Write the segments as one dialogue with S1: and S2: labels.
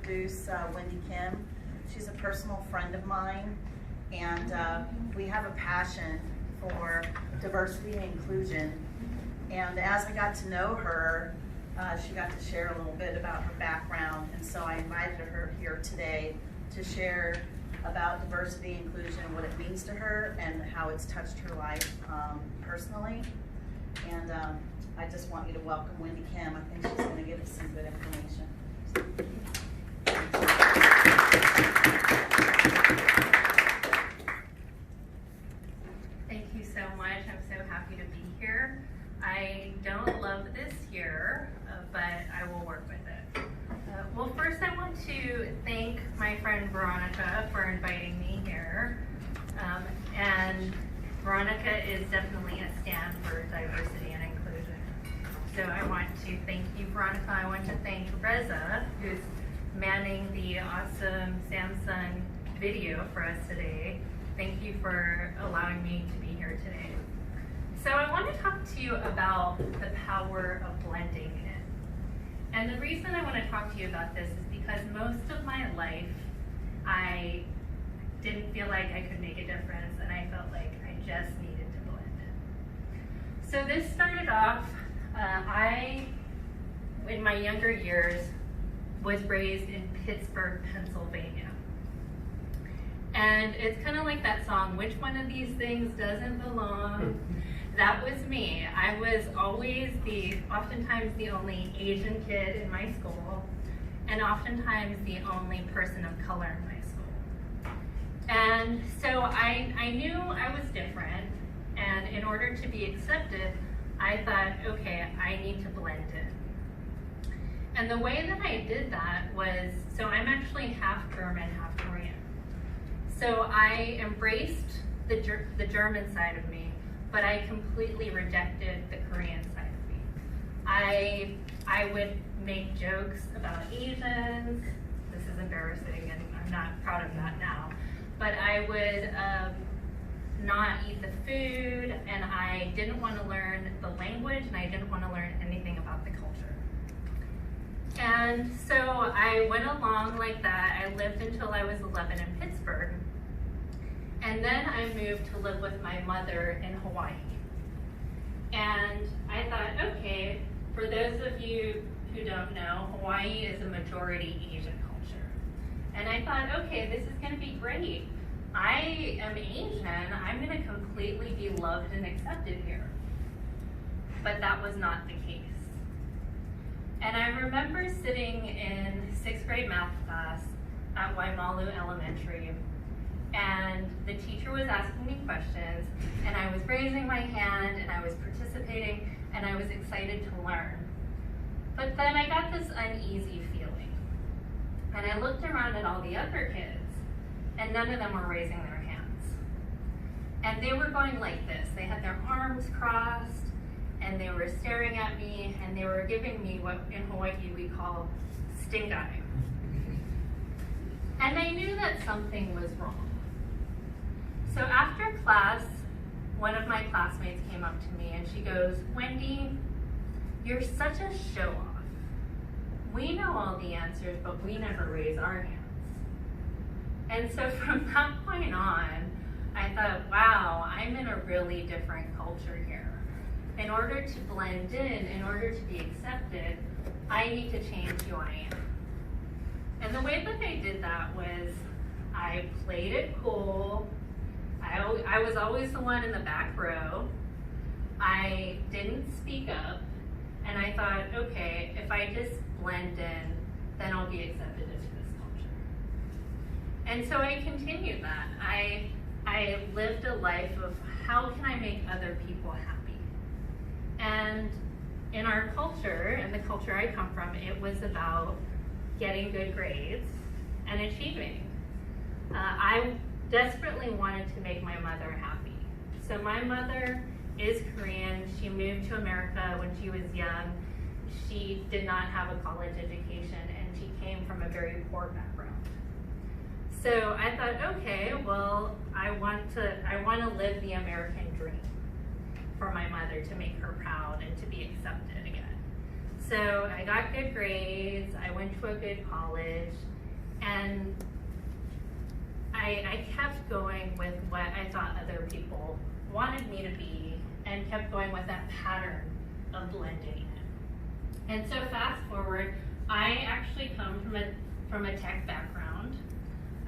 S1: introduce Wendy Kim. She's a personal friend of mine, and we have a passion for diversity and inclusion. And as I got to know her, she got to share a little bit about her background, and so I invited her here today to share about diversity and inclusion, what it means to her, and how it's touched her life personally. And I just want you to welcome Wendy Kim. I think she's going to give us some good information.
S2: Thank you so much. I'm so happy to be here. I don't love this here, but I will work with it. Well, first I want to thank my friend Veronica for inviting me here. And Veronica is definitely a stand for diversity and inclusion. So I want to thank you, Veronica. I want to thank Reza, who's manning the awesome Samsung video for us today. Thank you for allowing me to be here today. So I want to talk to you about the power of blending in. And the reason I want to talk to you about this is because most of my life, I didn't feel like I could make a difference, and I felt like I just needed to blend in. So this started off, I, in my younger years, was raised in Pittsburgh, Pennsylvania. And it's kind of like that song, which one of these things doesn't belong? That was me. I was always oftentimes the only Asian kid in my school, and oftentimes the only person of color in my school. And so I knew I was different, and in order to be accepted, I thought, okay, I need to blend in. And the way that I did that was, so I'm actually half German, half Korean. So I embraced the German side of me, but I completely rejected the Korean side of me. I would make jokes about Asians. This is embarrassing, and I'm not proud of that now. But I would not eat the food, and I didn't want to learn the language, and I didn't want to learn anything about the culture. And so I went along like that. I lived until I was 11 in Pittsburgh. And then I moved to live with my mother in Hawaii. And I thought, okay, for those of you who don't know, Hawaii is a majority Asian culture. And I thought, okay, this is gonna be great. I am Asian, I'm gonna completely be loved and accepted here. But that was not the case. And I remember sitting in 6th grade math class at Waimalu Elementary, and the teacher was asking me questions, and I was raising my hand, and I was participating, and I was excited to learn. But then I got this uneasy feeling. And I looked around at all the other kids, and none of them were raising their hands. And they were going like this. They had their arms crossed, and they were staring at me, and they were giving me what in Hawaii we call stink eye. And I knew that something was wrong. So after class, one of my classmates came up to me and she goes, Wendy, you're such a show-off. We know all the answers, but we never raise our hands. And so from that point on, I thought, wow, I'm in a really different culture here. In order to blend in order to be accepted, I need to change who I am. And the way that I did that was I played it cool. I was always the one in the back row. I didn't speak up, and I thought, okay, if I just blend in, then I'll be accepted into this culture. And so I continued that. I lived a life of how can I make other people happy? And in our culture, and the culture I come from, it was about getting good grades and achieving. I desperately wanted to make my mother happy. So my mother is Korean. She moved to America when she was young. She did not have a college education, and she came from a very poor background. So I thought, okay, well, I want to live the American dream for my mother, to make her proud and to be accepted again. So I got good grades, I went to a good college, And I kept going with what I thought other people wanted me to be, and kept going with that pattern of blending in. And so fast forward, I actually come from a tech background.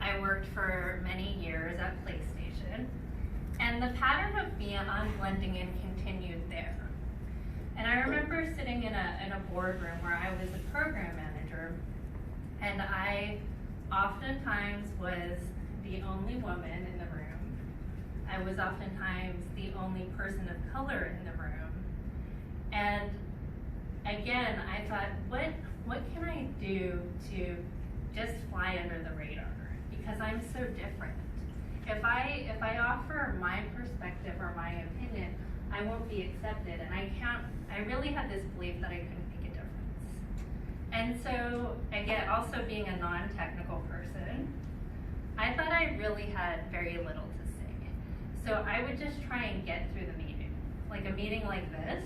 S2: I worked for many years at PlayStation, and the pattern of me on blending in continued there. And I remember sitting in a boardroom where I was a program manager, and I oftentimes was the only woman in the room. I was oftentimes the only person of color in the room. And again, I thought, what can I do to just fly under the radar? Because I'm so different. If I offer my perspective or my opinion, I won't be accepted, and I really had this belief that I couldn't make a difference. And so, again, also being a non-technical person, I thought I really had very little to say. So I would just try and get through the meeting. Like a meeting like this,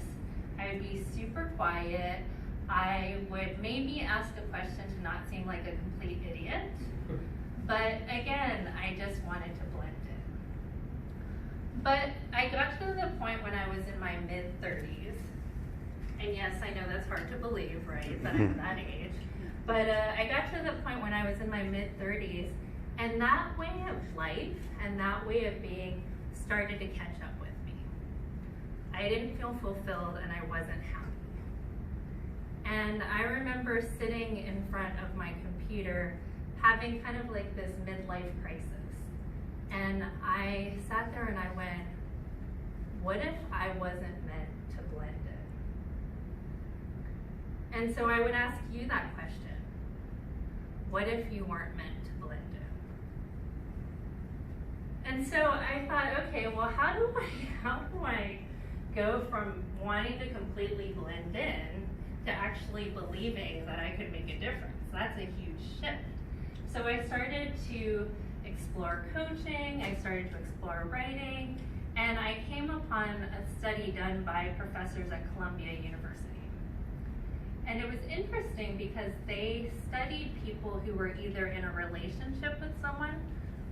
S2: I would be super quiet. I would maybe ask a question to not seem like a complete idiot. But again, I just wanted to blend in. But I got to the point when I was in my mid-30s, and yes, I know that's hard to believe, right, that I'm that age. But I got to the point when I was in my mid-30s, and that way of life and that way of being started to catch up with me. I didn't feel fulfilled, and I wasn't happy. And I remember sitting in front of my computer having kind of like this midlife crisis. And I sat there and I went, what if I wasn't meant to blend in? And so I would ask you that question. What if you weren't meant to blend in? And so I thought, okay, well, how do I go from wanting to completely blend in to actually believing that I could make a difference? That's a huge shift. So I started to explore coaching, I started to explore writing, and I came upon a study done by professors at Columbia University. And it was interesting because they studied people who were either in a relationship with someone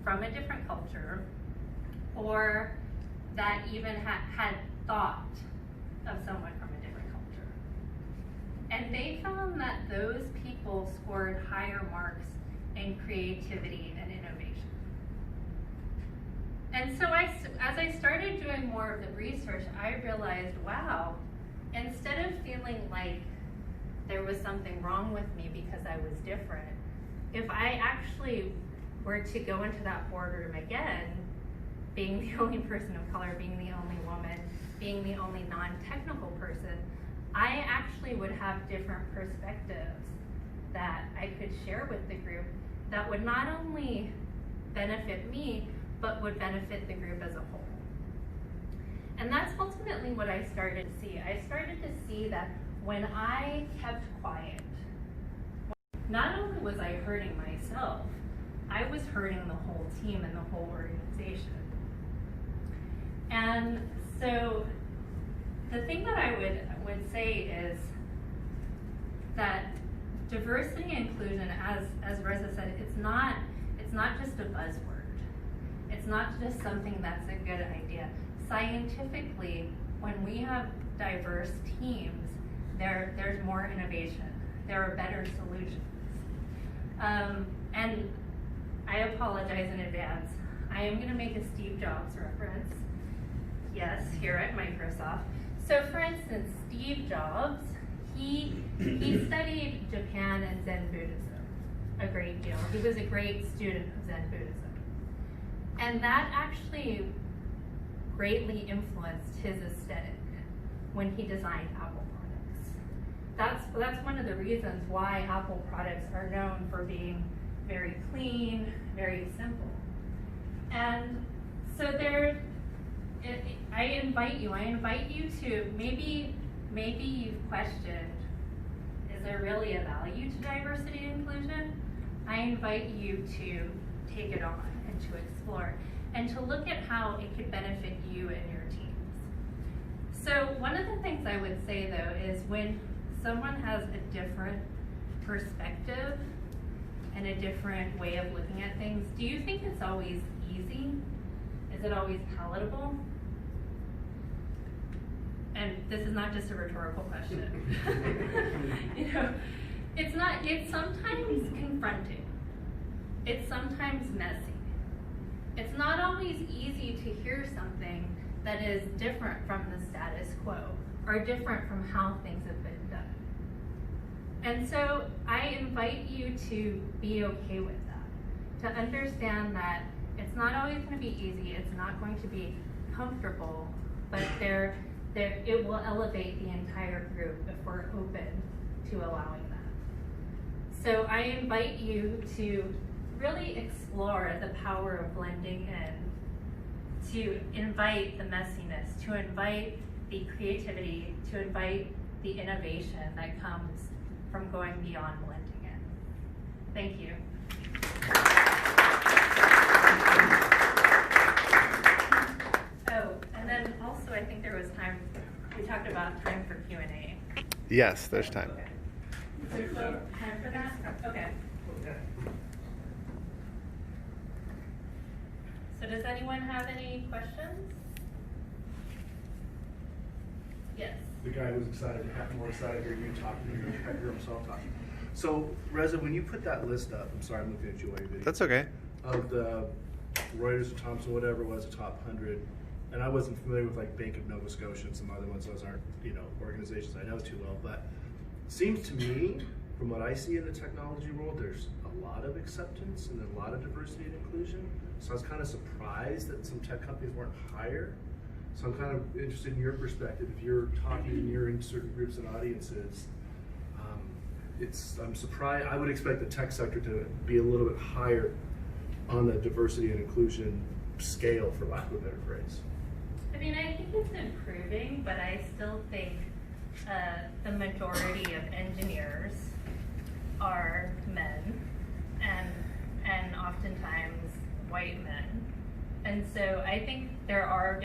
S2: from a different culture, or that even had thought of someone from a different culture. And they found that those people scored higher marks in creativity and innovation. And so as I started doing more of the research, I realized, wow, instead of feeling like there was something wrong with me because I was different, if I actually were to go into that boardroom again, being the only person of color, being the only woman, being the only non-technical person, I actually would have different perspectives that I could share with the group that would not only benefit me, but would benefit the group as a whole. And that's ultimately what I started to see. I started to see that when I kept quiet, not only was I hurting myself, I was hurting the whole team and the whole organization. And so the thing that I would say is that diversity and inclusion, as Reza said, it's not just a buzzword. It's not just something that's a good idea. Scientifically, when we have diverse teams, there's more innovation. There are better solutions. And I apologize in advance. I am going to make a Steve Jobs reference. Yes, here at Microsoft. So for instance, Steve Jobs, he studied Japan and Zen Buddhism a great deal. He was a great student of Zen Buddhism. And that actually greatly influenced his aesthetic when he designed Apple products. That's one of the reasons why Apple products are known for being very clean, very simple. And so I invite you to maybe you've questioned, is there really a value to diversity and inclusion? I invite you to take it on and to explore and to look at how it could benefit you and your teams. So one of the things I would say though is when someone has a different perspective and a different way of looking at things, do you think it's always easy? Is it always palatable? And this is not just a rhetorical question. You know, it's not, it's sometimes confronting. It's sometimes messy. It's not always easy to hear something that is different from the status quo or different from how things have been done. And so I invite you to be okay with that, to understand that it's not always going to be easy, it's not going to be comfortable, but it will elevate the entire group if we're open to allowing that. So I invite you to really explore the power of blending in, to invite the messiness, to invite the creativity, to invite the innovation that comes from going beyond blending in. Thank you. Oh, and then also I think there was time, we talked about time for Q&A.
S3: Yes, there's time.
S2: Okay. Is there still time for that? Okay. So does anyone have any questions? Yes.
S4: The guy who's excited, more excited to hear you talking than you hear himself talking. So, Reza, when you put that list up, I'm sorry, I'm looking at you while you're video.
S3: That's okay.
S4: Of the Reuters or Thomson, whatever was the top 100, and I wasn't familiar with like Bank of Nova Scotia and some other ones. Those aren't, you know, organizations I know too well, but seems to me, from what I see in the technology world, there's a lot of acceptance and a lot of diversity and inclusion. So I was kind of surprised that some tech companies weren't higher. So I'm kind of interested in your perspective. If you're talking and you're in certain groups and audiences, I'm surprised. I would expect the tech sector to be a little bit higher on the diversity and inclusion scale, for lack of a better phrase.
S2: I mean, I think it's improving, but I still think the majority of engineers are men, and oftentimes white men. And so I think there are